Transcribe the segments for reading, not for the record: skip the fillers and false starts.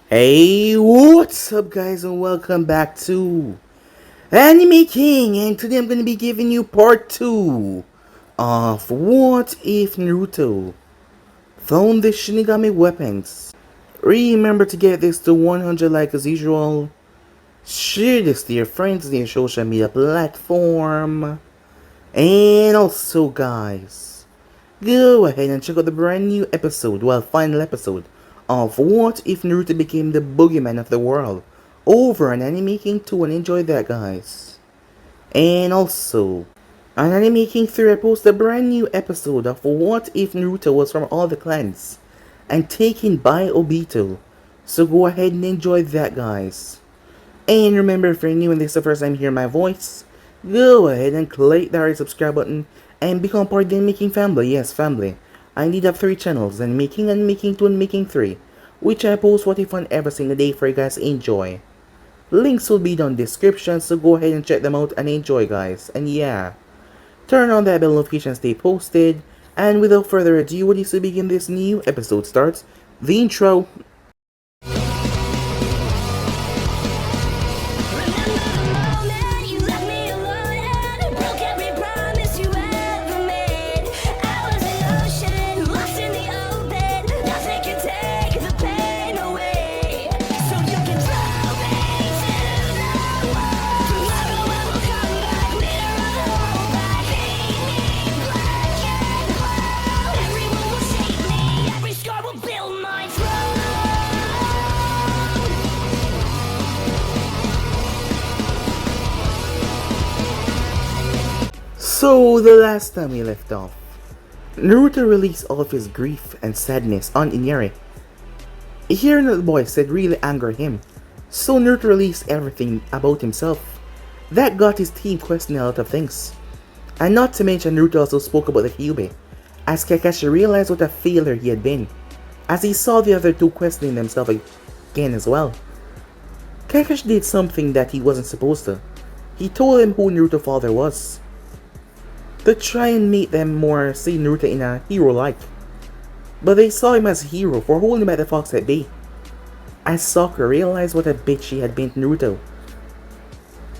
Hey, what's up guys and welcome back to Anime King, and today I'm going to be giving you part 2 of What If Naruto Found the Shinigami Weapons. Remember to get this to 100 likes as usual, share this to your friends on your social media platform, and also guys, go ahead and check out the brand new episode, final episode of What If Naruto Became the Boogeyman of the World over on Anime King 2, and enjoy that guys. And also, on Anime King 3 I post a brand new episode of What If Naruto was from all the clans and taken by Obito. So go ahead and enjoy that guys. And remember, if you're new and this is the first time you hear my voice, go ahead and click that red subscribe button and become part of the Making family. Yes, family. I indeed have 3 channels, and Making 2 and Making 3, which I post what if on every single day for you guys to enjoy. Links will be down in the description, so go ahead and check them out and enjoy guys. And yeah, turn on that bell notification, stay posted, and without further ado, what is to begin this new episode starts the intro. So, the last time we left off, Naruto released all of his grief and sadness on Inari. Hearing what the boy said really angered him, so Naruto released everything about himself. That got his team questioning a lot of things. And not to mention, Naruto also spoke about the Kyuubi, as Kakashi realized what a failure he had been, as he saw the other two questioning themselves again as well. Kakashi did something that he wasn't supposed to. He told him who Naruto's father was, to try and make them more see Naruto in a hero-like. But they saw him as a hero for holding him at the Fox at bay. As Sakura realized what a bitch she had been to Naruto.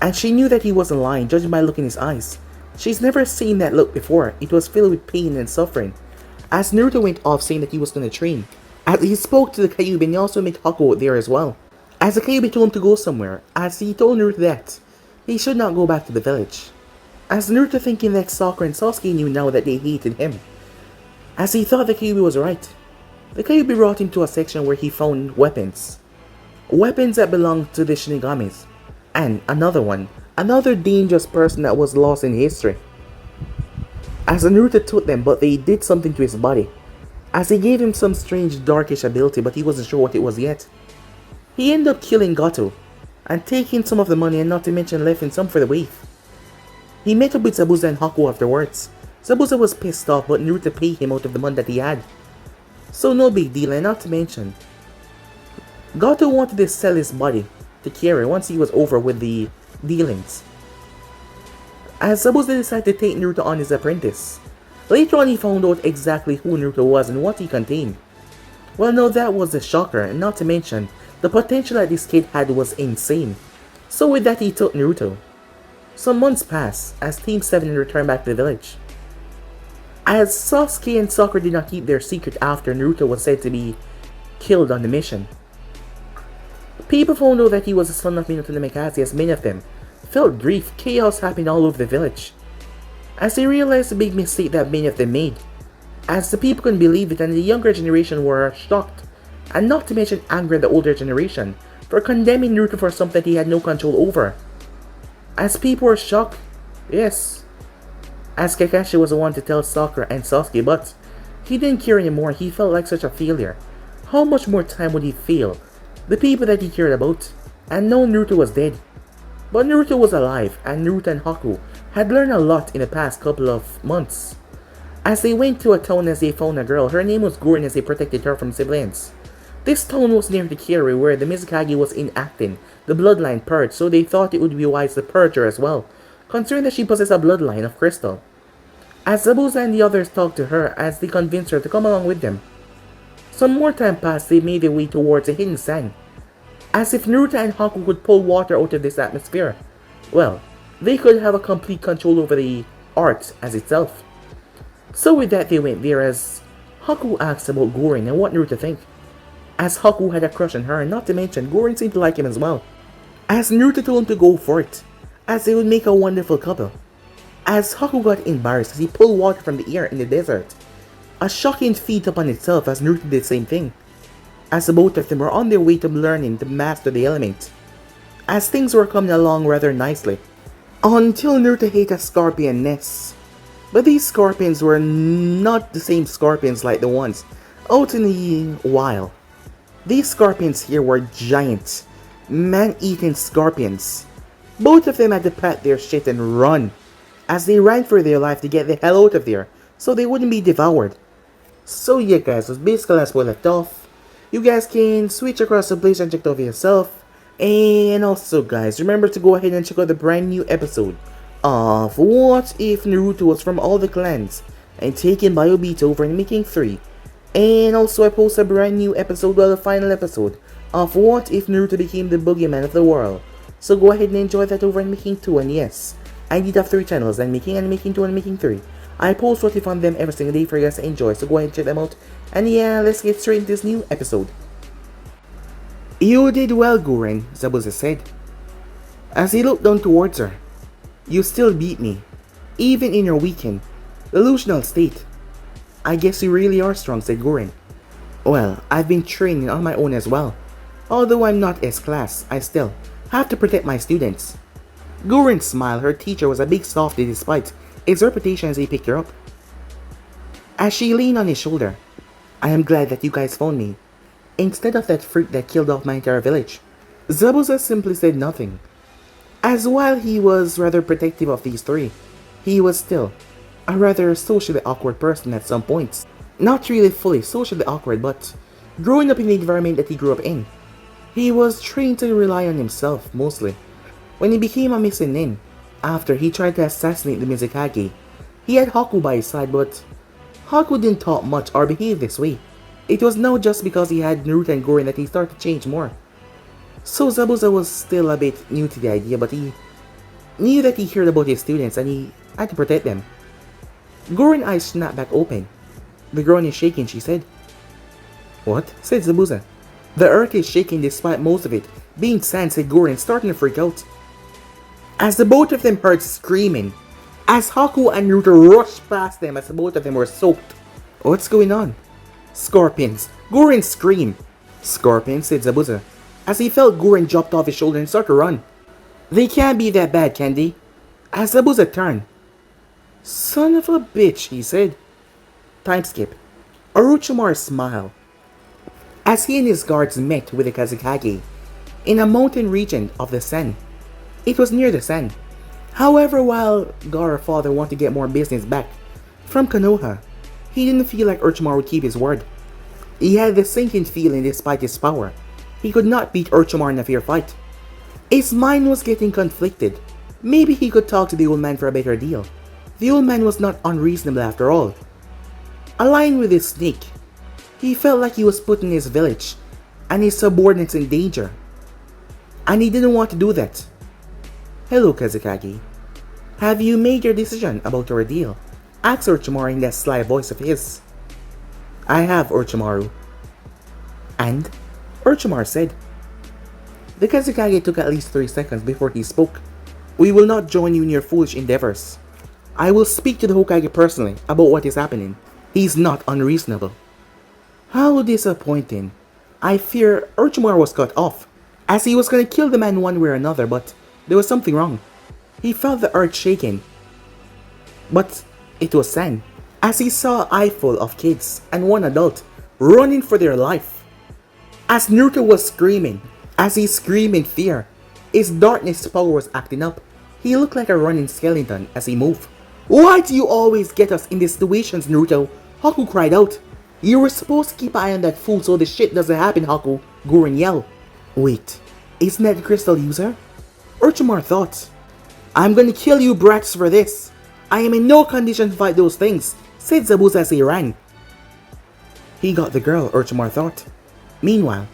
And she knew that he wasn't lying, judging by the look in his eyes. She's never seen that look before. It was filled with pain and suffering. As Naruto went off saying that he was going to train, as he spoke to the Kyuubi, and he also met Haku there as well. As the Kyuubi told him to go somewhere, as he told Naruto that he should not go back to the village. As Naruto thinking that Sakura and Sasuke knew now that they hated him, as he thought the Kyuubi was right. The Kyuubi brought him to a section where he found weapons. Weapons that belonged to the Shinigamis. And another dangerous person that was lost in history. As Naruto took them, but they did something to his body. As he gave him some strange darkish ability, but he wasn't sure what it was yet. He ended up killing Gato, and taking some of the money, and not to mention leaving some for the waif. He met up with Zabuza and Haku afterwards. Zabuza was pissed off, but Naruto paid him out of the money that he had. So no big deal, and not to mention, Gato wanted to sell his body to Kira once he was over with the dealings. As Zabuza decided to take Naruto on as apprentice. Later on he found out exactly who Naruto was and what he contained. Well no, that was a shocker, and not to mention, the potential that this kid had was insane. So with that he took Naruto. Some months passed as Team 7 returned back to the village. As Sasuke and Sakura did not keep their secret after Naruto was said to be killed on the mission. People found out that he was the son of Minato Namikaze, as many of them felt grief. Chaos happened all over the village, as they realized the big mistake that many of them made. As the people couldn't believe it, and the younger generation were shocked, and not to mention angered the older generation for condemning Naruto for something he had no control over. As people were shocked, yes, as Kakashi was the one to tell Sakura and Sasuke, but he didn't care anymore. He felt like such a failure. How much more time would he fail the people that he cared about? And no, Naruto was dead. But Naruto was alive, and Naruto and Haku had learned a lot in the past couple of months. As they went to a town, as they found a girl, her name was Gorin, as they protected her from civilians. This town was near the Kyuubi where the Mizukage was enacting the bloodline purge, so they thought it would be wise to purge her as well, considering that she possessed a bloodline of crystal. As Zabuza and the others talked to her, as they convinced her to come along with them. Some more time passed, they made their way towards a hidden sand, As if Naruto and Haku could pull water out of this atmosphere. Well, they could have a complete control over the art as itself. So with that they went there as Haku asked about Gorin and what Naruto think. As Haku had a crush on her, and not to mention Gorin seemed to like him as well. As Naruto told him to go for it, as they would make a wonderful couple. As Haku got embarrassed as he pulled water from the air in the desert. A shocking feat upon itself as Naruto did the same thing. As the both of them were on their way to learning to master the element. As things were coming along rather nicely. Until Naruto hit a scorpion nest. But these scorpions were not the same scorpions like the ones out in the wild. These scorpions here were giant, man-eating scorpions. Both of them had to pack their shit and run, as they ran for their life to get the hell out of there, so they wouldn't be devoured. So yeah guys, that's basically as we left off. You guys can switch across the place and check it out for yourself. And also guys, remember to go ahead and check out the brand new episode of What If Naruto Was From All the Clans and taken by Obito over in Making 3. And also I post a brand new episode, well the final episode, of What If Naruto Became the Boogeyman of the World. So go ahead and enjoy that over in Making 2, and yes, I did have 3 channels, and Making 2 and Making 3. I post what if on them every single day for you guys to enjoy, so go ahead and check them out. And yeah, let's get straight into this new episode. You did well, Gorin, Zabuza said, as he looked down towards her. You still beat me, even in your weakened, delusional state. I guess you really are strong, said Gorin. Well, I've been training on my own as well. Although I'm not S-class, I still have to protect my students. Gorin smiled. Her teacher was a big softy despite his reputation as he picked her up. As she leaned on his shoulder, I am glad that you guys found me, instead of that freak that killed off my entire village. Zabuza simply said nothing. As while he was rather protective of these 3, he was still a rather socially awkward person at some points. Not really fully socially awkward, but growing up in the environment that he grew up in, he was trained to rely on himself mostly. When he became a missing nin, after he tried to assassinate the Mizukage, he had Haku by his side, but Haku didn't talk much or behave this way. It was now just because he had Naruto and Gorin that he started to change more. So Zabuza was still a bit new to the idea, but he knew that he heard about his students and he had to protect them. Gorin's eyes snapped back open. The ground is shaking, she said. What? Said Zabuza. The earth is shaking despite most of it being sand, said Gorin, starting to freak out. As the both of them heard screaming, as Haku and Naruto rushed past them as the both of them were soaked. What's going on? Scorpions. Gorin screamed. Scorpions, said Zabuza, as he felt Gorin dropped off his shoulder and started to run. They can't be that bad, can they? As Zabuza turned. Son of a bitch, he said. Time skip. Orochimaru smiled as he and his guards met with the Kazekage in a mountain region of the Sen. It was near the Sen. However, while Gaara's father wanted to get more business back from Konoha, he didn't feel like Orochimaru would keep his word. He had the sinking feeling despite his power, he could not beat Orochimaru in a fair fight. His mind was getting conflicted. Maybe he could talk to the old man for a better deal. The old man was not unreasonable after all. Aligned with his snake, he felt like he was putting his village and his subordinates in danger. And he didn't want to do that. Hello, Kazekage. Have you made your decision about your deal? Asked Orochimaru in that sly voice of his. I have, Orochimaru. And? Orochimaru said. The Kazekage took at least 3 seconds before he spoke. We will not join you in your foolish endeavors. I will speak to the Hokage personally about what is happening. He's not unreasonable. How disappointing. I fear Orochimaru was cut off, as he was going to kill the man one way or another, but there was something wrong. He felt the earth shaking. But it was sand, as he saw an eyeful of kids and one adult running for their life. As Naruto was screaming, as he screamed in fear, his darkness power was acting up. He looked like a running skeleton as he moved. Why do you always get us in these situations, Naruto? Haku cried out. You were supposed to keep an eye on that fool so the shit doesn't happen, Haku, Gorin yelled. Wait, isn't that the crystal user? Orochimaru thought. I'm gonna kill you brats for this. I am in no condition to fight those things, said Zabuza as he ran. He got the girl, Orochimaru thought. Meanwhile,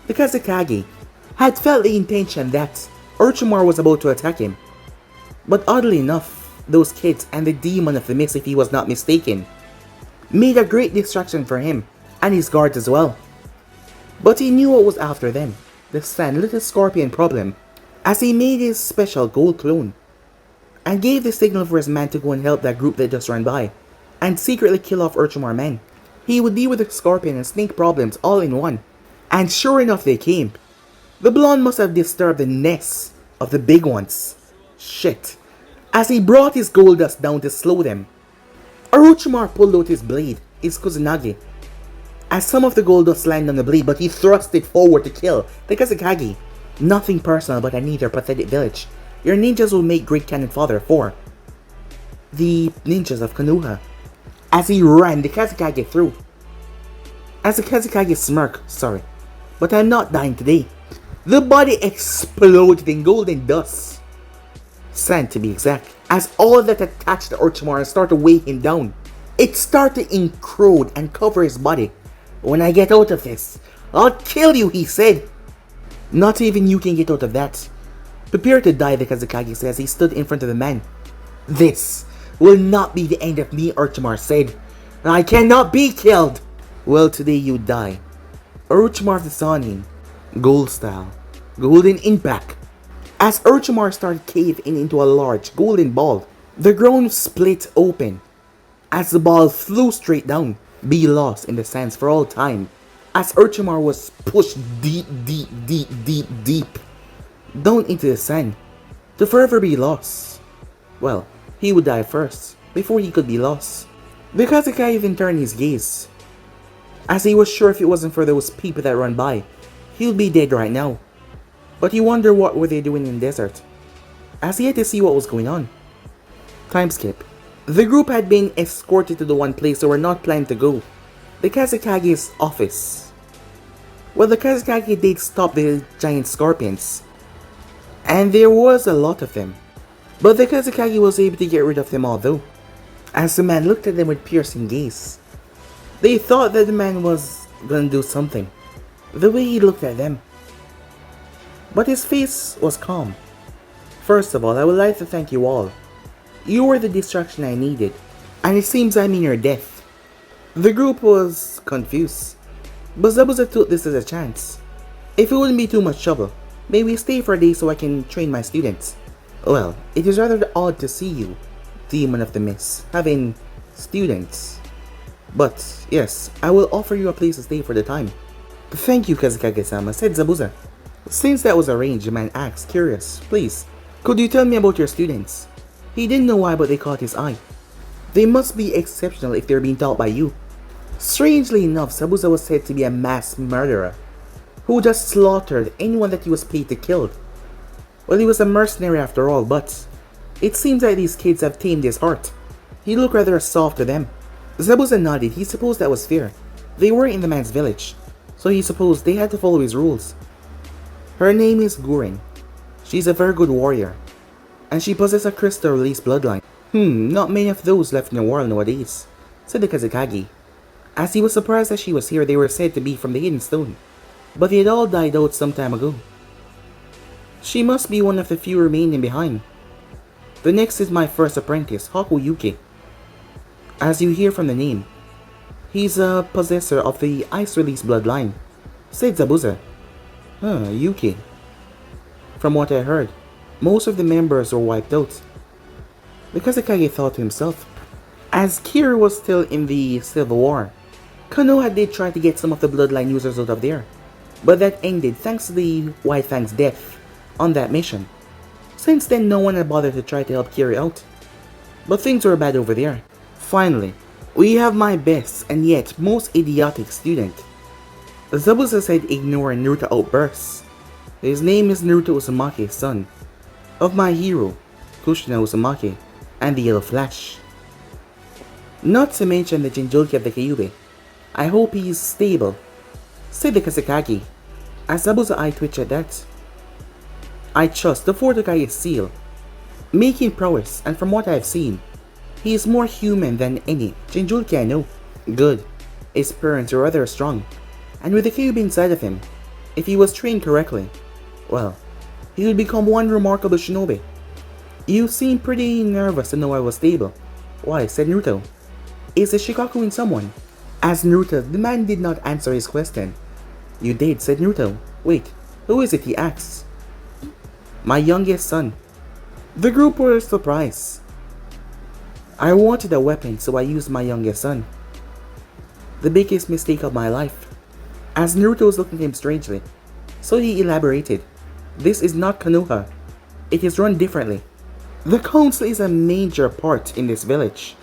the Kazekage had felt the intention that Orochimaru was about to attack him. But oddly enough, those kids and the demon of the mist, if he was not mistaken, made a great distraction for him and his guards as well. But he knew what was after them, the sand little scorpion problem, as he made his special gold clone and gave the signal for his man to go and help that group that just ran by and secretly kill off Orochimaru's men. He would deal with the scorpion and snake problems all in one. And sure enough, they came. The blonde must have disturbed the nests of the big ones. Shit. As he brought his gold dust down to slow them, Orochimaru pulled out his blade, his Kusanagi, as some of the gold dust landed on the blade, but he thrust it forward to kill the Kazekage. Nothing personal, but I need your pathetic village. Your ninjas will make great cannon fodder for the ninjas of Konoha. As he ran the Kazekage through. As the Kazekage smirked, sorry, but I'm not dying today. The body exploded in golden dust. Sand to be exact. As all that attached to Orochimaru started to weigh him down. It started to encrode and cover his body. When I get out of this, I'll kill you, he said. Not even you can get out of that. Prepare to die, the Kazekage said as he stood in front of the man. This will not be the end of me, Orochimaru said. I cannot be killed. Well, today you die. Orochimaru the Sannin, gold style, golden impact. As Orochimaru started caving into a large golden ball, the ground split open. As the ball flew straight down, be lost in the sands for all time. As Orochimaru was pushed deep down into the sand, to forever be lost. Well, he would die first, before he could be lost. The Kazekage even turned his gaze, as he was sure if it wasn't for those people that run by, he would be dead right now. But he wondered what were they doing in the desert, as he had to see what was going on. Time skip. The group had been escorted to the one place they were not planning to go, the Kazekage's office. Well, the Kazekage did stop the giant scorpions, and there was a lot of them. But the Kazekage was able to get rid of them all though, as the man looked at them with piercing gaze. They thought that the man was gonna do something, the way he looked at them. But his face was calm. First of all, I would like to thank you all. You were the distraction I needed, and it seems I'm in your death. The group was confused, but Zabuza took this as a chance. If it wouldn't be too much trouble, may we stay for a day so I can train my students. Well, it is rather odd to see you, Demon of the Mist, having students. But, yes, I will offer you a place to stay for the time. Thank you, Kazekage-sama, said Zabuza. Since that was arranged, the man asked, curious, please, could you tell me about your students? He didn't know why, but they caught his eye. They must be exceptional if they're being taught by you. Strangely enough, Zabuza was said to be a mass murderer, who just slaughtered anyone that he was paid to kill. Well, he was a mercenary after all, but it seems like these kids have tamed his heart. He looked rather soft to them. Zabuza nodded. He supposed that was fair. They were in the man's village, so he supposed they had to follow his rules. Her name is Guren. She's a very good warrior, and she possesses a crystal release bloodline. Not many of those left in the world nowadays, said the Kazekage. As he was surprised that she was here, they were said to be from the Hidden Stone, but they had all died out some time ago. She must be one of the few remaining behind. The next is my first apprentice, Haku Yuki. As you hear from the name, he's a possessor of the Ice Release bloodline, said Zabuza. Yuki. From what I heard, most of the members were wiped out. The Kazekage thought to himself, as Kira was still in the Civil War, Konoha did try to get some of the bloodline users out of there, but that ended thanks to the White Fang's death on that mission. Since then, no one had bothered to try to help Kira out, but things were bad over there. Finally, we have my best and yet most idiotic student. Zabuza said, ignoring Naruto outbursts. His name is Naruto Uzumaki, son of my hero, Kushina Uzumaki, and the Yellow Flash. Not to mention the Jinjulki of the Kyuubi. I hope he is stable, said the Kazekage, as Zabuza's eye twitched at that. I trust the fourth Hokage's seal, making prowess, and from what I have seen, he is more human than any Jinjulki I know. Good. His parents are rather strong, and with the Kyuubi inside of him, if he was trained correctly, Well, he would become one remarkable shinobi. You seem pretty nervous to know I was stable. Why, said Naruto. Is the Shikaku in someone? As Naruto, the man did not answer his question. You did, said Naruto. Wait, who is it, he asks. My youngest son. The group were surprised. I wanted a weapon, so I used my youngest son. The biggest mistake of my life. As Naruto was looking at him strangely, so he elaborated. This is not Konoha. It is run differently. The council is a major part in this village.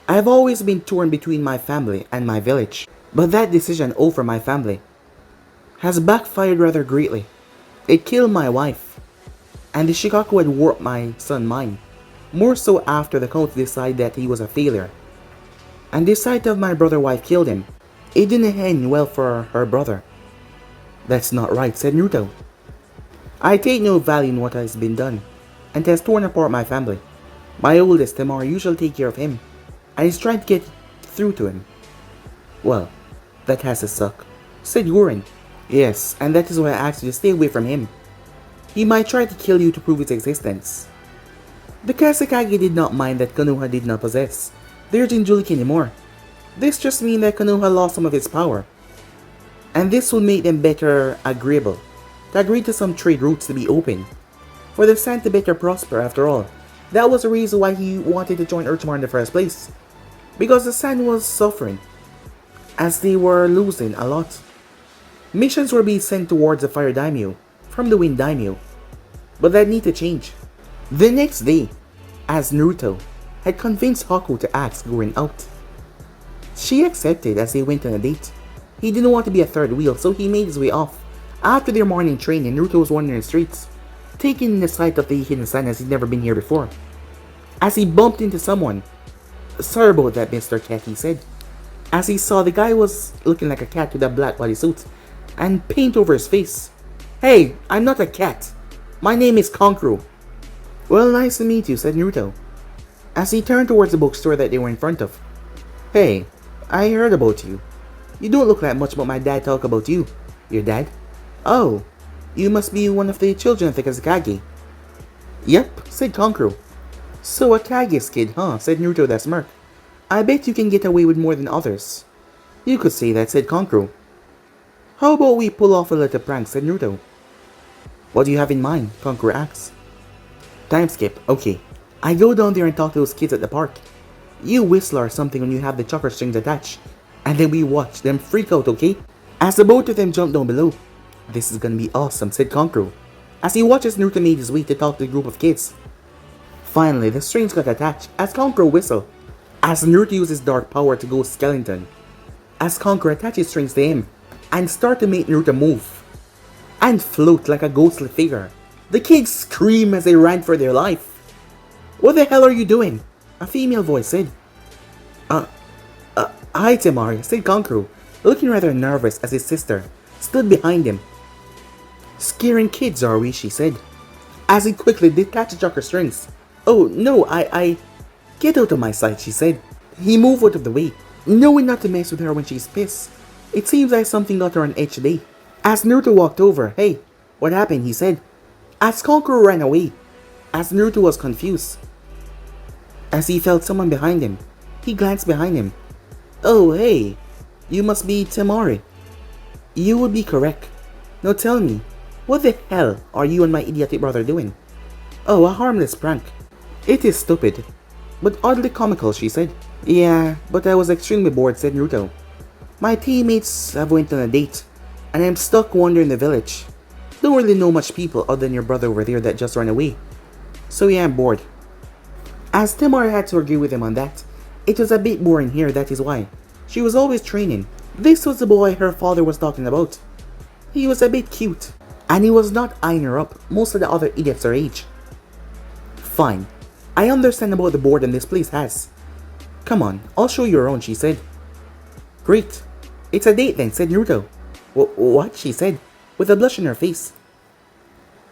I have always been torn between my family and my village, but that decision over my family has backfired rather greatly. It killed my wife, and the Shikaku had warped my son's mind, more so after the council decided that he was a failure. And the sight of my brother's wife killed him. It didn't end well for her brother. That's not right, said Naruto. I take no value in what has been done, and has torn apart my family. My oldest, Temari, usually take care of him, and is trying to get through to him. Well, that has to suck, said Yurin. Yes, and that is why I asked you to stay away from him. He might try to kill you to prove his existence. The Kasakage did not mind that Konoha did not possess the Jinchuriki anymore. This just means that Konoha lost some of its power, and this will make them better agreeable to agree to some trade routes to be open, for the Sand to better prosper after all. That was the reason why he wanted to join Orochimaru in the first place, because the Sand was suffering, as they were losing a lot. Missions were being sent towards the Fire Daimyo from the Wind Daimyo, but that need to change. The next day, as Naruto had convinced Haku to ask Guren out, she accepted as they went on a date. He didn't want to be a third wheel, so he made his way off. After their morning training, Naruto was wandering the streets, taking in the sight of the hidden sun as he'd never been here before. As he bumped into someone, "Sorry about that, Mr. Cat," he said. As he saw the guy was looking like a cat with a black bodysuit and paint over his face. "Hey, I'm not a cat. My name is Kankuro." "Well, nice to meet you," said Naruto, as he turned towards the bookstore that they were in front of. "Hey, I heard about you. You don't look that much, but my dad talked about you." "Your dad? Oh, you must be one of the children of the Kasakage." "Yep," said Kankuro. "So a Kage's kid, huh?" said Naruto with a smirk. "I bet you can get away with more than others." "You could say that," said Kankuro. "How about we pull off a little prank," said Naruto. "What do you have in mind?" Kankuro asked. "Time skip, okay. I go down there and talk to those kids at the park. You whistle or something when you have the chakra strings attached, and then we watch them freak out, okay?" As the both of them jumped down below. "This is gonna be awesome," said Kankuro, as he watches Naruto made his way to talk to the group of kids. Finally, the strings got attached as Kankuro whistled, as Naruto uses dark power to go skeleton, as Kankuro attaches strings to him, and start to make Naruto move, and float like a ghostly figure. The kids scream as they ran for their life. "What the hell are you doing?" a female voice said. Hi Temari," said Kankuro, looking rather nervous as his sister stood behind him. "Scaring kids, are we?" she said, as he quickly detached the chakra strings. "Oh, no, I... Get out of my sight," she said. He moved out of the way, knowing not to mess with her when she's pissed. It seems like something got her on edge today. As Naruto walked over, "Hey, what happened?" he said, as Kankuro ran away, as Naruto was confused. As he felt someone behind him, he glanced behind him. "Oh, hey, you must be Temari." "You would be correct. Now tell me, what the hell are you and my idiotic brother doing?" "Oh, a harmless prank." "It is stupid, but oddly comical," she said. "Yeah, but I was extremely bored," said Naruto. "My teammates have went on a date, and I'm stuck wandering the village. Don't really know much people other than your brother over there that just ran away. So yeah, I'm bored." As Temari had to agree with him on that, it was a bit boring here, that is why. She was always training. This was the boy her father was talking about. He was a bit cute, and he was not eyeing her up, most of the other idiots her age. "Fine, I understand about the boredom this place has. Come on, I'll show you around," she said. "Great, it's a date then," said Naruto. What?" she said, with a blush on her face.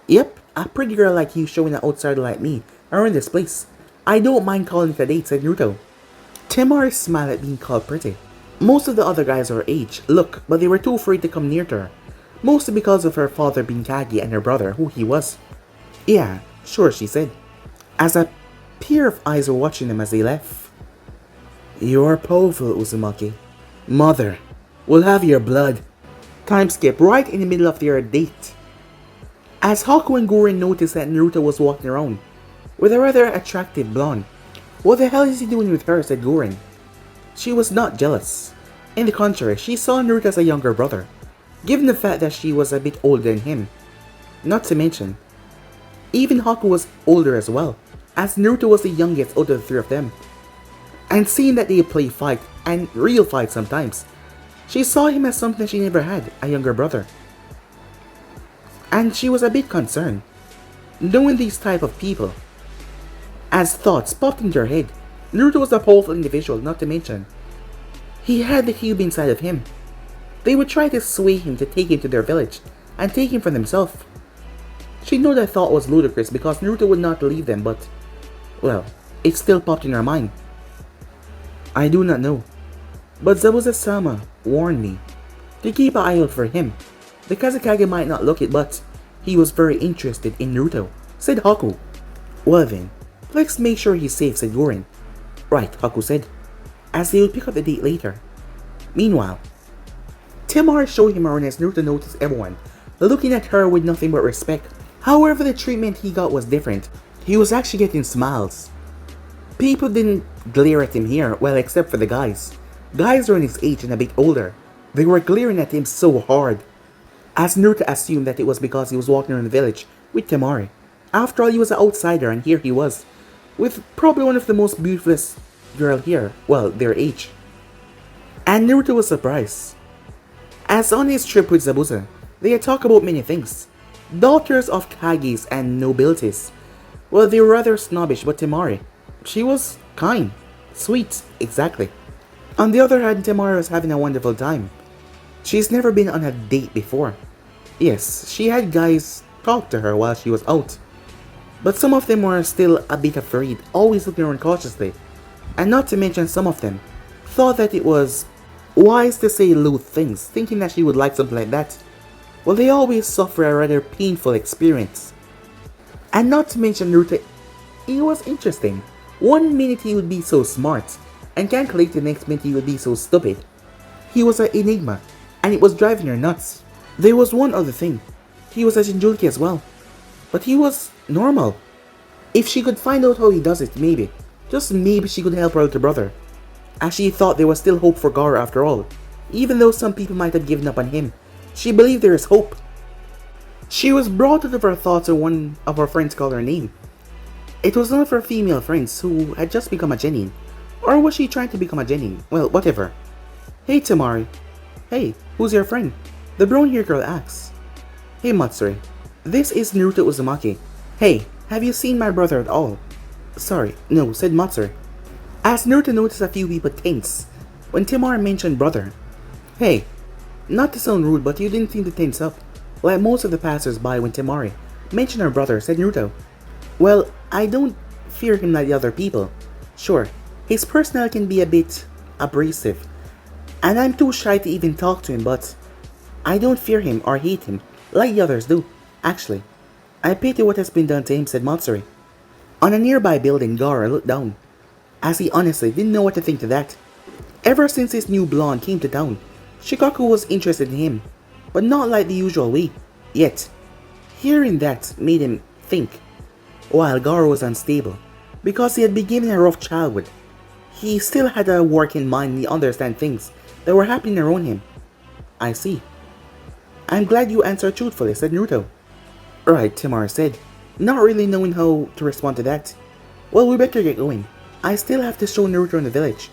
"Yep, a pretty girl like you showing an outsider like me around this place. I don't mind calling it a date," said Naruto. Temari smiled at being called pretty. Most of the other guys her age look, but they were too afraid to come near to her. mostly because of her father being Kage and her brother who he was. Yeah, sure, she said, as a pair of eyes were watching them as they left. You are powerful, Uzumaki. Mother, we'll have your blood. Time skip right in the middle of their date. As Haku and Gurren noticed that Naruto was walking around with a rather attractive blonde. What the hell is he doing with her, said Gurren. She was not jealous. In the contrary, she saw Naruto as a younger brother, given the fact that she was a bit older than him. Not to mention, even Haku was older as well, as Naruto was the youngest out of the three of them. And seeing that they play fight, and real fight sometimes, she saw him as something she never had, a younger brother. And she was a bit concerned, knowing these type of people. As thoughts popped into her head, Naruto was a powerful individual, not to mention, he had the Kyuubi inside of him. They would try to sway him to take him to their village, and take him for themselves. She knew that thought was ludicrous because Naruto would not leave them, but, well, it still popped in her mind. I do not know, but Zabuza-sama warned me to keep an eye out for him. The Kazekage might not look it, but he was very interested in Naruto, said Haku. Well then, let's make sure he's safe, said Gurren. Right, Haku said, as they would pick up the date later. Meanwhile, Temari showed him around as Naruto noticed everyone looking at her with nothing but respect. However, the treatment he got was different. He was actually getting smiles. People didn't glare at him here, well, except for the guys. Guys around his age and a bit older. They were glaring at him so hard, as Naruto assumed that it was because he was walking around the village with Temari. After all, he was an outsider, and here he was, with probably one of the most beautifulest girl here, well, their age. And Naruto was surprised, as on his trip with Zabuza, they had talked about many things. Daughters of Kages and nobilities. Well, they were rather snobbish, but Temari, she was kind, sweet, exactly. On the other hand, Temari was having a wonderful time. She's never been on a date before. Yes, she had guys talk to her while she was out, but some of them were still a bit afraid, always looking around cautiously. And not to mention, some of them thought that it was wise to say lewd things, thinking that she would like something like that. Well, they always suffer a rather painful experience. And not to mention Naruto, he was interesting. One minute he would be so smart, and calculate the next minute he would be so stupid. He was an enigma, and it was driving her nuts. There was one other thing. He was a Jinchuriki as well. But he was normal. If she could find out how he does it, maybe, just maybe she could help her older brother. As she thought there was still hope for Gaara after all. Even though some people might have given up on him, she believed there is hope. She was brought out of her thoughts when one of her friends called her name. It was one of her female friends who had just become a genin. Or was she trying to become a genin? Well, whatever. Hey Temari. Hey, who's your friend? The brown-haired girl asks. Hey Matsuri. This is Naruto Uzumaki. Hey, have you seen my brother at all? Sorry, no, said Matsuri. As Naruto noticed a few people tense when Temari mentioned brother. Hey, not to sound rude, but you didn't seem to tense up, like most of the passers-by when Temari mentioned her brother, said Naruto. Well, I don't fear him like the other people. Sure, his personality can be a bit abrasive, and I'm too shy to even talk to him, but I don't fear him or hate him like the others do. Actually, I pity what has been done to him, said Matsuri. On a nearby building, Gaara looked down, as he honestly didn't know what to think to that. Ever since his new blonde came to town, Shikaku was interested in him, but not like the usual way. Yet, hearing that made him think. While Gaara was unstable, because he had been given a rough childhood, he still had a working mind and he understand things that were happening around him. I see. I'm glad you answered truthfully, said Naruto. Right, Temari said, not really knowing how to respond to that. Well, we better get going. I still have to show Naruto in the village,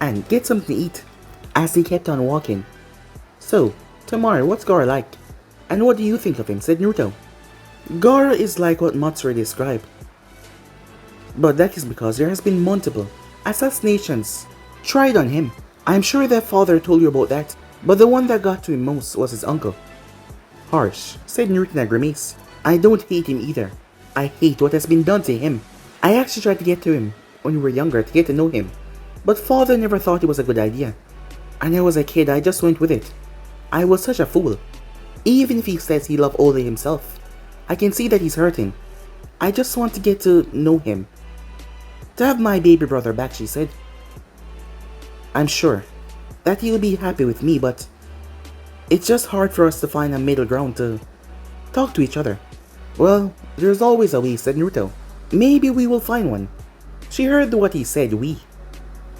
and get something to eat. As he kept on walking. So, Temari, what's Gaara like? And what do you think of him, said Naruto. Gaara is like what Matsuri described. But that is because there has been multiple assassinations tried on him. I'm sure that father told you about that, but the one that got to him most was his uncle. Harsh, said Naruto in a grimace. I don't hate him either. I hate what has been done to him. I actually tried to get to him when we were younger to get to know him, but father never thought it was a good idea. And I was a kid, I just went with it. I was such a fool. Even if he says he loves only himself, I can see that he's hurting. I just want to get to know him. To have my baby brother back, she said. I'm sure that he'll be happy with me, but it's just hard for us to find a middle ground to talk to each other. Well, there's always a way, said Naruto. Maybe we will find one. She heard what he said, we,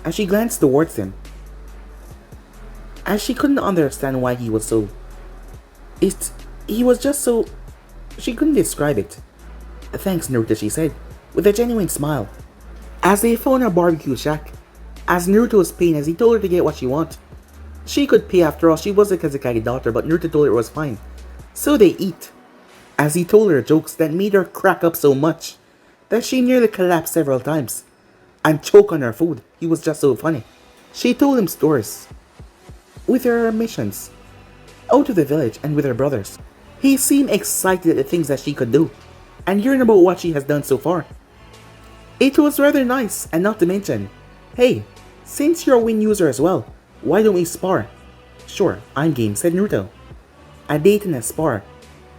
as she glanced towards him, as she couldn't understand why he was so... He was just so... She couldn't describe it. Thanks, Naruto, she said, with a genuine smile. As they found a barbecue shack, as Naruto was paying as he told her to get what she wanted. She could pay after all, she was a Kazekage daughter, but Naruto told her it was fine. So they eat. As he told her jokes that made her crack up so much that she nearly collapsed several times and choke on her food. He was just so funny. She told him stories with her missions out of the village and with her brothers. He seemed excited at the things that she could do and hearing about what she has done so far. It was rather nice, and not to mention, hey, since you're a Win user as well, why don't we spar? Sure, I'm game, said Naruto. A date and a spar.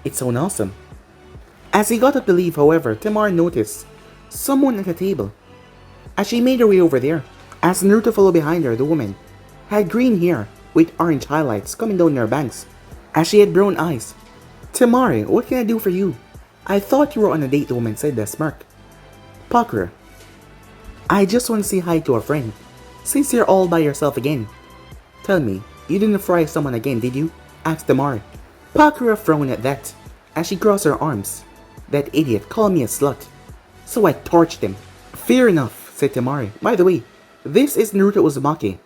It sounds awesome. As he got up to leave, however, Temari noticed someone at the table. As she made her way over there, as Naruto followed behind her, the woman had green hair with orange highlights coming down her bangs, as she had brown eyes. Temari, what can I do for you? I thought you were on a date, the woman said with a smirk. Pakura, I just want to say hi to a friend, since you're all by yourself again. Tell me, you didn't fry someone again, did you? Asked Temari. Pakura frowned at that, as she crossed her arms. That idiot called me a slut, so I torched him. Fair enough, said Temari. By the way, this is Naruto Uzumaki.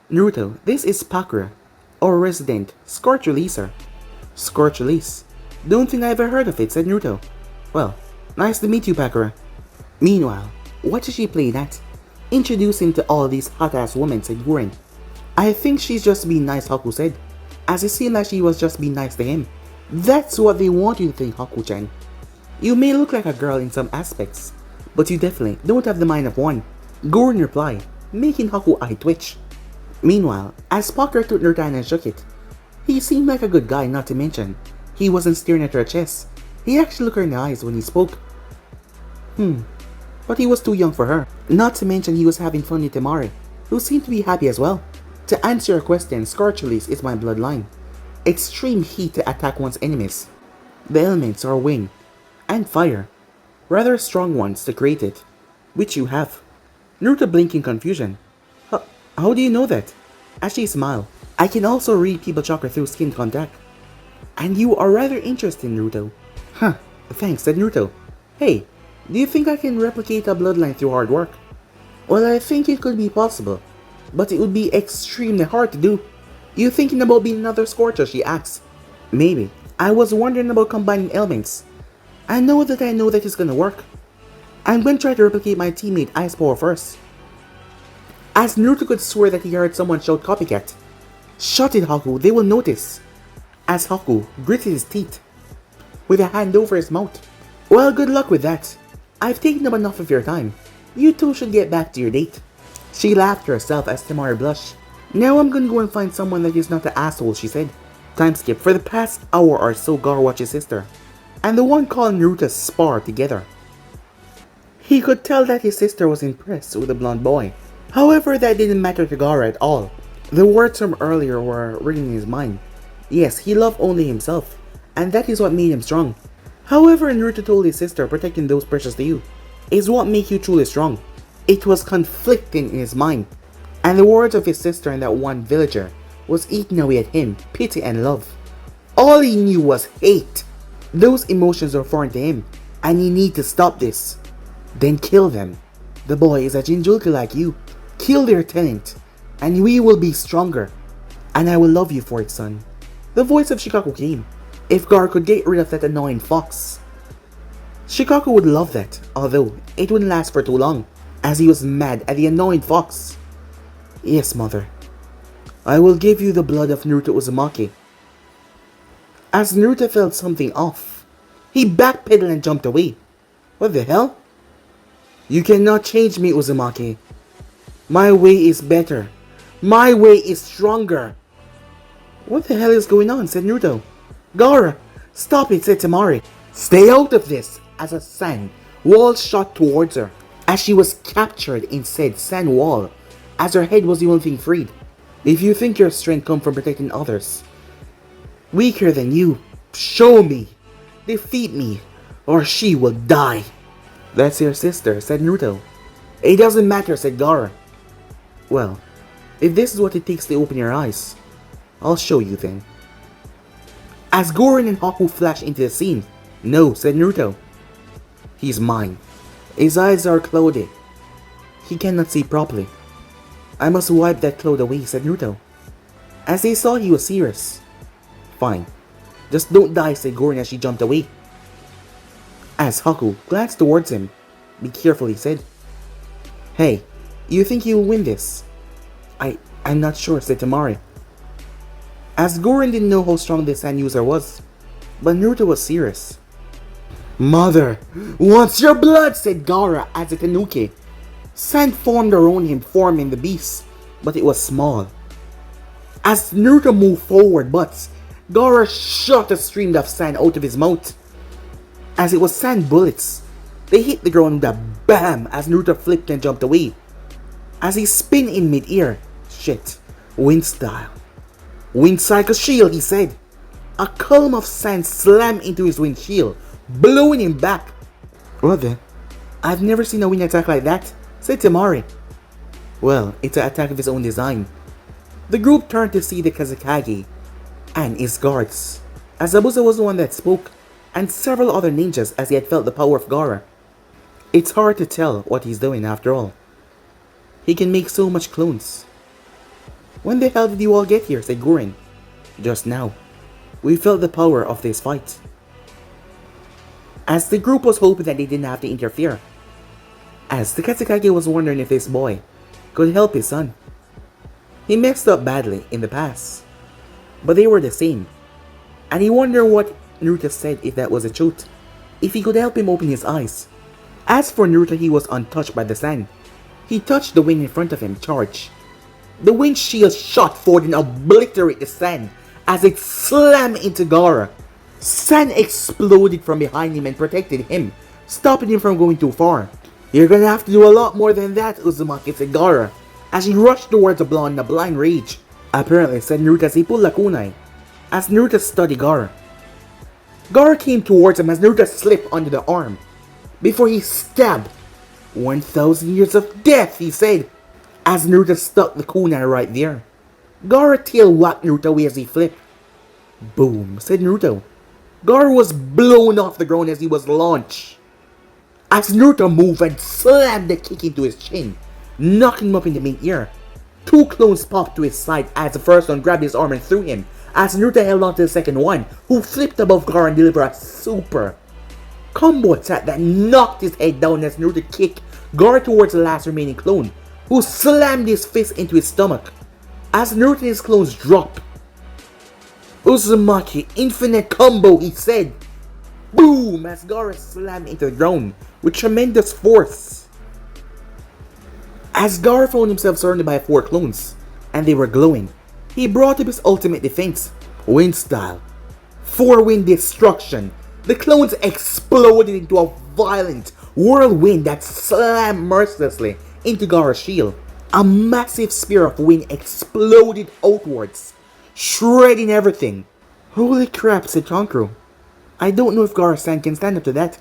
Naruto, this is Pakura, our resident Scorch Releaser. Scorch Release? Don't think I ever heard of it, said Naruto. Well, nice to meet you, Pakura. Meanwhile, what is she playing at? Introduce him to all these hot-ass women, said Guren. I think she's just being nice, Haku said, as it seemed like she was just being nice to him. That's what they want you to think, Haku-chan. You may look like a girl in some aspects, but you definitely don't have the mind of one. Guren replied, making Haku eye twitch. Meanwhile, as Pakura took Naruto and shook it, he seemed like a good guy, not to mention, he wasn't staring at her chest. He actually looked her in the eyes when he spoke. But he was too young for her. Not to mention he was having fun with Temari, who seemed to be happy as well. To answer your question, Scorch Release is my bloodline. Extreme heat to attack one's enemies. The elements are wind and fire, rather strong ones to create it, which you have. Naruto blinked in confusion. How do you know that? As she smiled, I can also read people chakra through skin contact. And you are rather interested, Naruto. Thanks, said Naruto. Hey, do you think I can replicate a bloodline through hard work? Well, I think it could be possible, but it would be extremely hard to do. You thinking about being another Scorcher, she asked. Maybe. I was wondering about combining elements. I know that it's gonna work. I'm gonna try to replicate my teammate Ice Power first. As Naruto could swear that he heard someone shout copycat. Shut it, Haku, they will notice. As Haku gritted his teeth, with a hand over his mouth. Well, good luck with that. I've taken up enough of your time. You two should get back to your date. She laughed to herself as Temari blushed. Now I'm gonna go and find someone that is not the asshole, she said. Time skip. For the past hour or so, Gar watched his sister and the one called Naruto spar together. He could tell that his sister was impressed with the blonde boy. However, that didn't matter to Gar at all. The words from earlier were ringing in his mind. Yes, he loved only himself, and that is what made him strong. However, Naruto told his sister protecting those precious to you is what makes you truly strong. It was conflicting in his mind, and the words of his sister and that one villager was eating away at him, pity and love. All he knew was hate. Those emotions were foreign to him, and he need to stop this. Then kill them. The boy is a Jinjulka like you. Kill their tenant, and we will be stronger. And I will love you for it, son. The voice of Shikaku came. If Gar could get rid of that annoying fox, Shikaku would love that, although it wouldn't last for too long, as he was mad at the annoying fox. Yes, mother. I will give you the blood of Naruto Uzumaki. As Naruto felt something off, he backpedaled and jumped away. What the hell? You cannot change me, Uzumaki. My way is better. My way is stronger. What the hell is going on, said Naruto. Gaara, stop it, said Temari. Stay out of this, as a sand wall shot towards her, as she was captured in said sand wall, as her head was the only thing freed. If you think your strength comes from protecting others, weaker than you, show me, defeat me, or she will die. That's your sister, said Naruto. It doesn't matter, said Gaara. Well, if this is what it takes to open your eyes, I'll show you then. As Gorin and Haku flash into the scene, no, said Naruto. He's mine. His eyes are clouded. He cannot see properly. I must wipe that cloud away, said Naruto. As they saw he was serious. Fine. Just don't die, said Gorin as she jumped away. As Haku glanced towards him, be careful, he said. Hey, you think you will win this? I'm not sure, said Temari. As Gorin didn't know how strong this sand user was, but Naruto was serious. Mother, wants your blood, said Gaara as a tanuki. Sand formed around him, forming the beast, but it was small. As Naruto moved forward, but Gaara shot a stream of sand out of his mouth. As it was sand bullets, they hit the ground with a bam as Naruto flipped and jumped away. As he spun in mid-air, shit, wind style. Wind cycle shield, he said. A column of sand slammed into his windshield, blowing him back. What then? I've never seen a wind attack like that, said Temari. Well, it's an attack of his own design. The group turned to see the Kazekage and his guards, as Zabuza was the one that spoke, and several other ninjas as he had felt the power of Gaara. It's hard to tell what he's doing after all. He can make so much clones. When the hell did you all get here, said Gorin. Just now. We felt the power of this fight. As the group was hoping that they didn't have to interfere. As the Katsuki was wondering if this boy could help his son. He messed up badly in the past, but they were the same. And he wondered what Naruto said if that was the truth, if he could help him open his eyes. As for Naruto, he was untouched by the sand. He touched the wind in front of him, charged. The windshield shot forward and obliterated the sand as it slammed into Gaara. Sand exploded from behind him and protected him, stopping him from going too far. You're gonna have to do a lot more than that, Uzumaki, said Gaara, as he rushed towards the blonde in a blind rage. Apparently, said Naruto as he pulled a kunai, as Naruto studied Gaara. Gaara came towards him as Naruto slipped under the arm, before he stabbed. 1,000 years of death, he said, as Naruto stuck the kunai right there. Gaara tail whacked Naruto away as he flipped. Boom, said Naruto. Gaara was blown off the ground as he was launched. As Naruto moved and slammed the kick into his chin, knocking him up in the mid-air. Two clones popped to his side as the first one grabbed his arm and threw him, as Naruto held on to the second one, who flipped above Gaara and delivered a super combo attack that knocked his head down as Naruto kicked Gaara towards the last remaining clone, who slammed his fist into his stomach. As Naruto and his clones dropped. Uzumaki, infinite combo, he said. Boom! As Gaara slammed into the ground with tremendous force. As Gaara found himself surrounded by 4 clones, and they were glowing, he brought up his ultimate defense, wind style. 4-wind destruction. The clones exploded into a violent whirlwind that slammed mercilessly into Gaara's shield. A massive spear of wind exploded outwards, shredding everything. Holy crap, said Kankuro. I don't know if Gaara-san can stand up to that.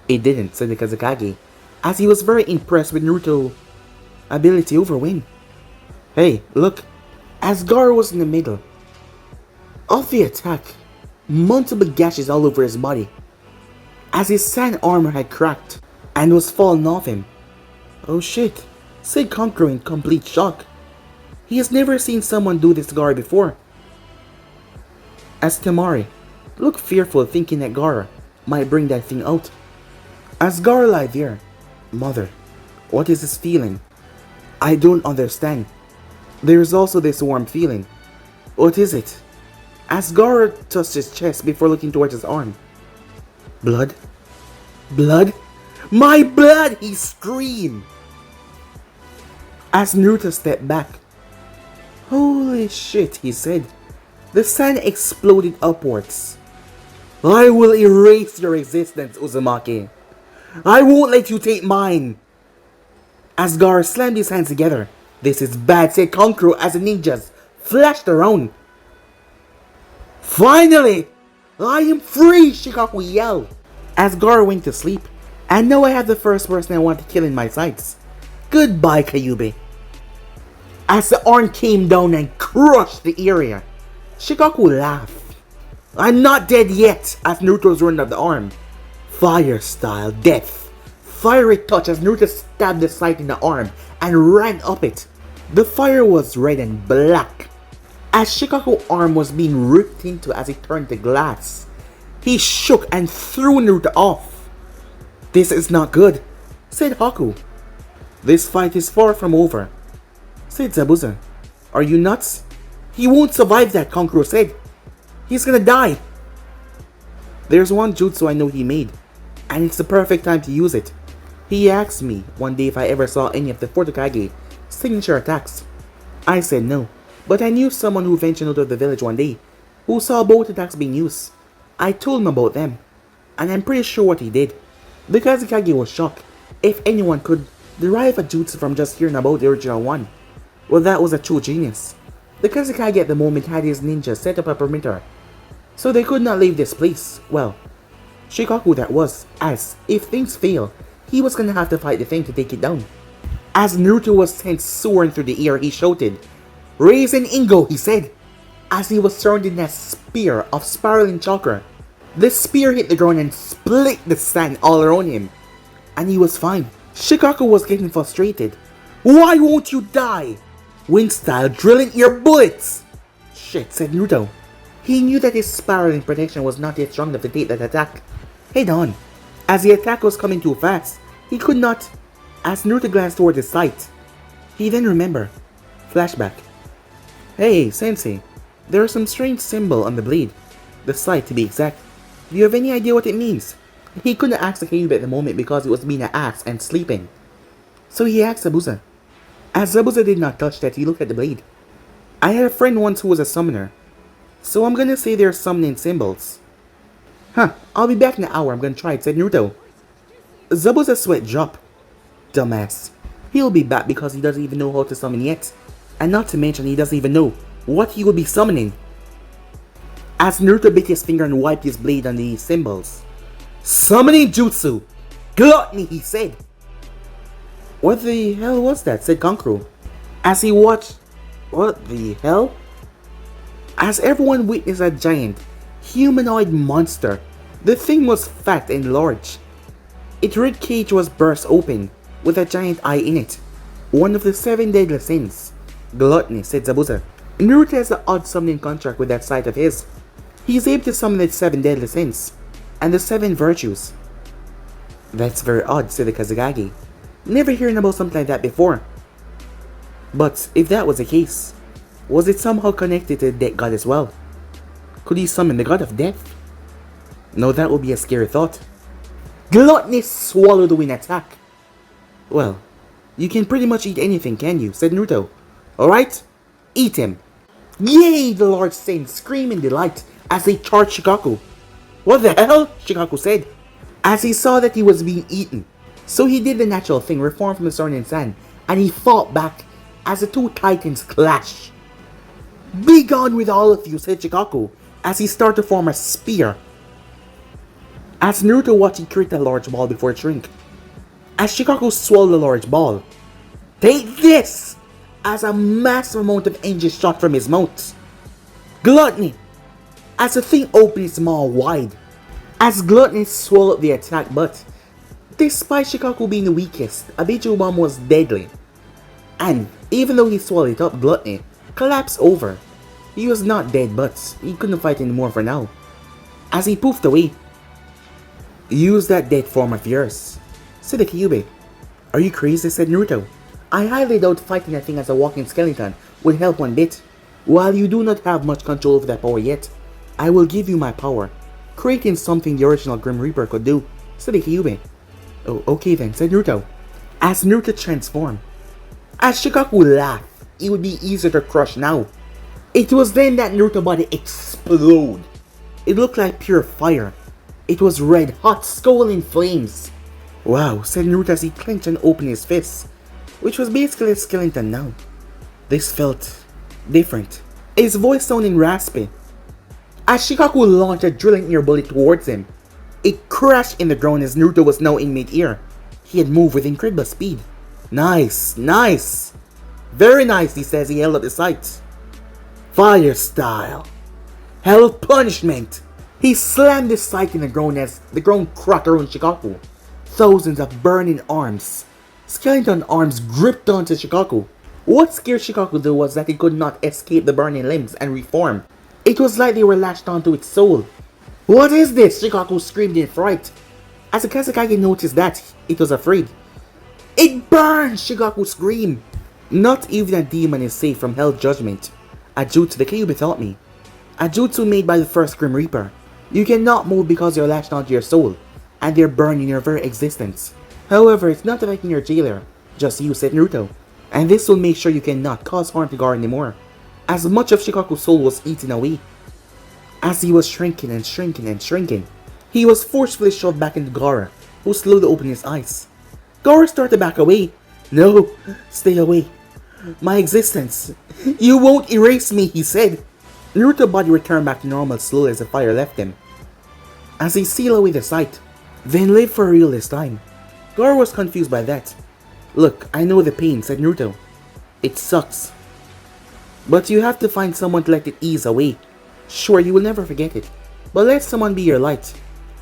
It didn't, said the Kazekage, as he was very impressed with Naruto's ability over wind. Hey, look. As Gaara was in the middle of the attack, multiple gashes all over his body, as his sand armor had cracked and was falling off him. Oh shit, said Kankuro in complete shock. He has never seen someone do this to Gaara before. As Temari looked fearful, thinking that Gaara might bring that thing out. As Gaara lay there, Mother, what is this feeling? I don't understand. There is also this warm feeling. What is it? As Gaara touched his chest before looking towards his arm. Blood? Blood? My blood! He screamed. As Naruto stepped back. Holy shit, he said. The sand exploded upwards, I will erase your existence, Uzumaki. I won't let you take mine. Asgar slammed his hands together. This is bad, said Kankuro as the ninjas flashed around. Finally! I am free, Shikaku yelled. Asgar went to sleep, and now I have the first person I want to kill in my sights. Goodbye, Kyuubi. As the arm came down and crushed the area, Shikaku laughed. I'm not dead yet, as Naruto's running up the arm. Fire style death. Fiery touch as Naruto stabbed the site in the arm and ran up it. The fire was red and black. As Shikaku's arm was being ripped into as it turned to glass, he shook and threw Naruto off. This is not good, said Haku. This fight is far from over, said Zabuza. Are you nuts? He won't survive that, Kankuro said. He's gonna die. There's one jutsu I know he made, and it's the perfect time to use it. He asked me one day if I ever saw any of the Fortokage signature attacks. I said no, but I knew someone who ventured out of the village one day who saw both attacks being used. I told him about them, and I'm pretty sure what he did. The Kazekage was shocked. If anyone could derive a jutsu from just hearing about the original one, well, that was a true genius. The Kazekage at the moment had his ninjas set up a perimeter, so they could not leave this place. Well, Shikaku that was, as if things fail, he was gonna have to fight the thing to take it down. As Naruto was sent soaring through the air, he shouted, "Raisen Ingo," he said, as he was surrounded in a spear of spiraling chakra. The spear hit the ground and split the sand all around him, and he was fine. Shikaku was getting frustrated. Why won't you die? Wind style, drilling your bullets! Shit, said Naruto. He knew that his spiraling protection was not yet strong enough to take that attack head on. As the attack was coming too fast, he could not. As Naruto glanced toward his sight, he then remembered. Flashback. Hey, Sensei, there is some strange symbol on the blade. The sight, to be exact. Do you have any idea what it means? He couldn't ask the Kyuubi at the moment because it was being an ass and sleeping. So he asked Zabuza. As Zabuza did not touch that, he looked at the blade. I had a friend once who was a summoner, so I'm gonna say they're summoning symbols. Huh, I'll be back in an hour, I'm gonna try it, said Naruto. Zabuza's sweat dropped. Dumbass. He'll be back because he doesn't even know how to summon yet. And not to mention he doesn't even know what he will be summoning. As Naruto bit his finger and wiped his blade on the symbols. Summoning Jutsu! Gluttony, he said. What the hell was that, said Kankuro. As he watched. What the hell? As everyone witnessed a giant, humanoid monster. The thing was fat and large. Its red cage was burst open, with a giant eye in it. One of the 7 deadly sins. Gluttony, said Zabuza. Naruto has an odd summoning contract with that sight of his. He is able to summon the 7 deadly sins, and the 7 virtues. That's very odd, said the Kazekage. Never hearing about something like that before. But if that was the case, was it somehow connected to the death god as well? Could he summon the god of death? No, that would be a scary thought. Gluttony swallowed the wind attack. Well, you can pretty much eat anything, can you? Said Naruto. Alright, eat him. Yay! The large saint screamed in delight as they charged Shikaku. What the hell? Shikaku said, as he saw that he was being eaten. So he did the natural thing, reformed from the surrounding sand, and he fought back as the two titans clashed. Be gone with all of you, said Shikaku, as he started to form a spear. As Naruto watched, he create a large ball before it shrink. As Shikaku swallowed the large ball, take this! As a massive amount of energy shot from his mouth. Gluttony! As the thing opened its maw wide. As Gluttony swallowed the attack, but despite Shikaku being the weakest, a Biju bomb was deadly. And even though he swallowed it up, Gluttony collapsed over. He was not dead, but he couldn't fight anymore for now. As he poofed away. Use that dead form of yours, said the Kyuubi. Are you crazy, said Naruto. I highly doubt fighting that thing as a walking skeleton would help one bit. While you do not have much control over that power yet, I will give you my power, creating something the original Grim Reaper could do, said the Kyuubi. Oh, okay then, said Naruto. As Naruto transformed. As Shikaku laughed, it would be easier to crush now. It was then that Naruto's body exploded. It looked like pure fire. It was red hot, skull in flames. Wow, said Naruto as he clenched and opened his fists, which was basically a skeleton now. This felt different. His voice sounded raspy. As Shikaku launched a drilling ear bullet towards him, it crashed in the ground as Naruto was now in mid-air. He had moved with incredible speed. Nice, nice. Very nice, he says, he held up the sight. Fire style. Hell punishment. He slammed his sight in the ground as the ground cracked around Shikaku. Thousands of burning arms, skeleton arms gripped onto Shikaku. What scared Shikaku though was that it could not escape the burning limbs and reform. It was like they were lashed onto its soul. What is this? Shikaku screamed in fright. As the Kazekage noticed that, it was afraid. It burns! Shikaku screamed. Not even a demon is safe from hell judgment. A jutsu the Kyuubi taught me. A jutsu made by the first Grim Reaper. You cannot move because you're lashed onto your soul, and they're burning your very existence. However, it's not affecting your jailer, just you, said Naruto. And this will make sure you cannot cause harm to Gaara anymore, as much of Shikaku's soul was eaten away. As he was shrinking and shrinking and shrinking, he was forcefully shoved back into Gaara, who slowly opened his eyes. Gaara started to back away. No, stay away. My existence. You won't erase me, he said. Naruto's body returned back to normal slowly as the fire left him. As he sealed away the sight, then live for real this time. Gaara was confused by that. Look, I know the pain, said Naruto. It sucks. But you have to find someone to let it ease away. Sure, you will never forget it, but let someone be your light.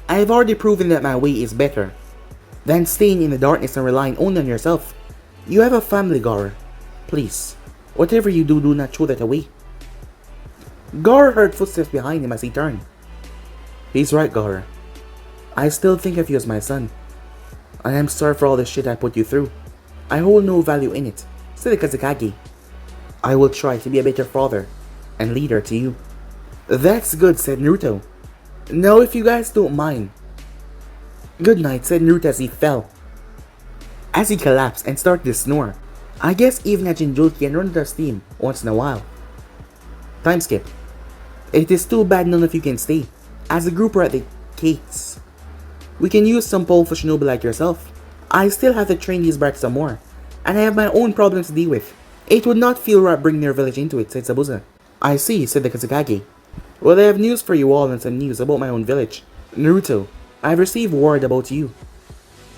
I have already proven that my way is better than staying in the darkness and relying only on yourself. You have a family, Gaara. Please, whatever you do, do not throw that away. Gaara heard footsteps behind him as he turned. He's right, Gaara. I still think of you as my son. I am sorry for all the shit I put you through. I hold no value in it, said the Kazekage. I will try to be a better father and leader to you. That's good, said Naruto. Now if you guys don't mind. Good night, said Naruto as he fell. As he collapsed and started to snore. I guess even a Jinchuriki can run out of steam once in a while. Time skip. It is too bad none of you can stay, as the group are at the gates. We can use some powerful shinobi like yourself. I still have to train these brats some more, and I have my own problems to deal with. It would not feel right bringing your village into it, said Zabuza. I see, said the Kazekage. Well, I have news for you all and some news about my own village. Naruto, I have received word about you.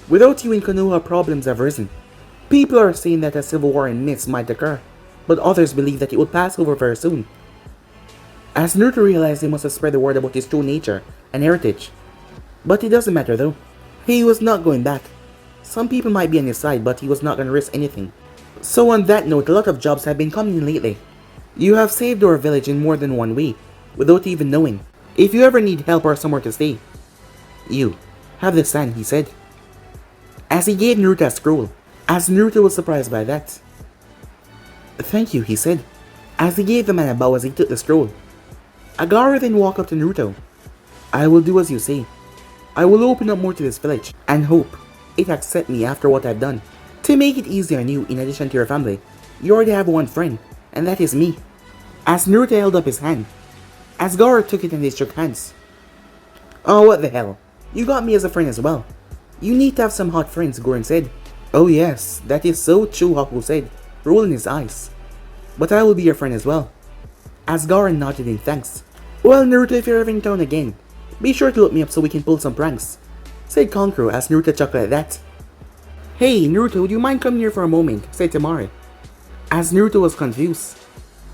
Without you in Konoha, problems have risen. People are saying that a civil war in Mist might occur, but others believe that it will pass over very soon. As Naruto realized he must have spread the word about his true nature and heritage. But it doesn't matter though. He was not going back. Some people might be on his side, but he was not going to risk anything. So on that note, a lot of jobs have been coming in lately. You have saved our village in more than one way, without even knowing. If you ever need help or somewhere to stay, you have the sand, he said. As he gave Naruto a scroll, as Naruto was surprised by that. Thank you, he said, as he gave the man a bow as he took the scroll. Gaara then walked up to Naruto. I will do as you say. I will open up more to this village, and hope it accept me after what I've done. To make it easier on you, in addition to your family, you already have one friend, and that is me. As Naruto held up his hand, as Gaara took it and they shook hands. Oh, what the hell. You got me as a friend as well. You need to have some hot friends, Goran said. Oh yes, that is so true, Haku said, rolling his eyes. But I will be your friend as well. As Gaara nodded in thanks. Well, Naruto, if you're ever in town again, be sure to look me up so we can pull some pranks, said Kankuro as Naruto chuckled at that. Hey, Naruto, would you mind coming here for a moment, said Temari. As Naruto was confused,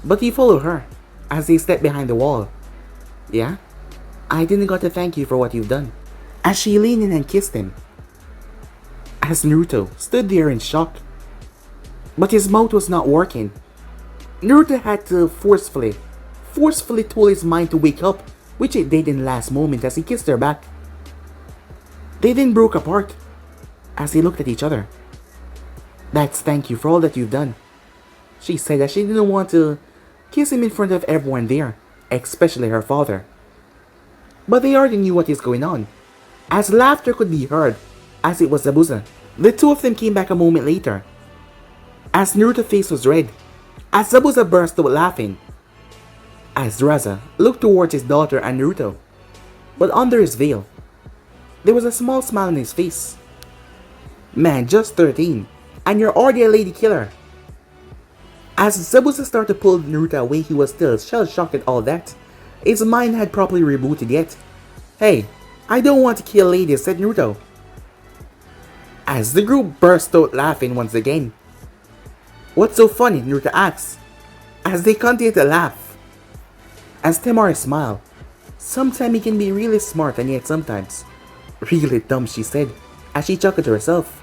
but he followed her, as they stepped behind the wall. Yeah? I didn't got to thank you for what you've done. As she leaned in and kissed him. As Naruto stood there in shock. But his mouth was not working. Naruto had to forcefully told his mind to wake up, which it did in the last moment as he kissed her back. They then broke apart, as they looked at each other. That's thank you for all that you've done, she said as she didn't want to kiss him in front of everyone there, especially her father. But they already knew what is going on, as laughter could be heard, as it was Zabuza. The two of them came back a moment later, as Naruto's face was red, as Zabuza burst out laughing. As Raza looked towards his daughter and Naruto, but under his veil, there was a small smile on his face. Man, just 13, and you're already a lady killer. As Zabuza started to pull Naruto away, he was still shell-shocked at all that. His mind had properly rebooted yet. Hey, I don't want to kill ladies, said Naruto. As the group burst out laughing once again. What's so funny? Naruto asked, as they continued to laugh. As Temari smiled. Sometimes he can be really smart and yet sometimes really dumb, she said, as she chuckled to herself.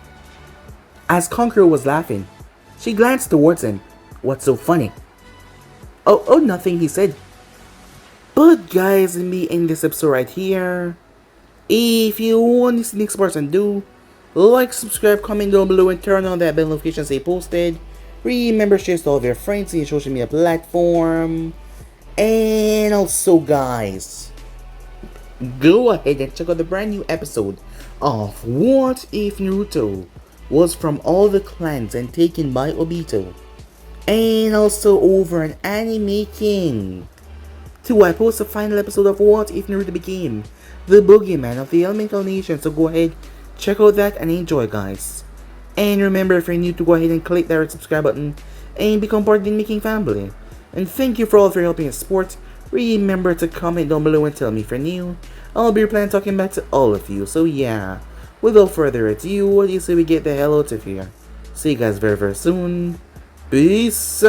As Conqueror was laughing, she glanced towards him. What's so funny? Oh, nothing, he said. But guys, let me end this episode right here. If you want to see the next person, do like, subscribe, comment down below, and turn on that bell notification say posted. Remember, share to all of your friends in your social media platform. And also, guys, go ahead and check out the brand new episode of What If Naruto Was From All the Clans and Taken by Obito. And also over on Anime King 2, I post the final episode of What If Naruto Became the Boogeyman of the Elemental Nation, so go ahead, check out that and enjoy, guys. And remember, if you're new, to go ahead and click that red subscribe button and become part of the Making family. And thank you for all for helping us support. Remember to comment down below and tell me if you're new. I'll be replying talking back to all of you, so yeah. Without further ado, what do you say we get the hell out of here? See you guys very soon. Peace.